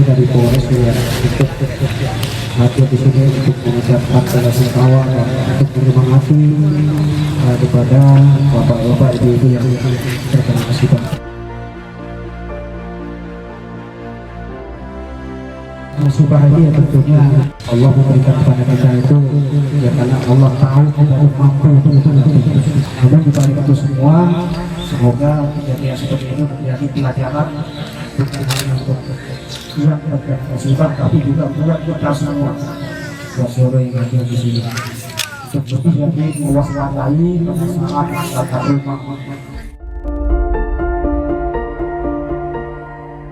dari Polres juga ikut hadir di sini untuk mengucapkan bela sungkawa dan untuk menyemangati kepada bapak-bapak ibu-ibu yang terkena musibah. Musibah ini ya tentunya Allah memberikan kepada kita itu ya karena Allah tahu kita mampu itu nanti. Namun di balik itu semua, semoga kejadian seperti ini menjadi pelajaran bukan hanya untuk yang terkena musibah, tapi juga buat kita semua. Buat saudara yang hadir di sini, untuk lebih lagi mewaspadai pada saat tata rumah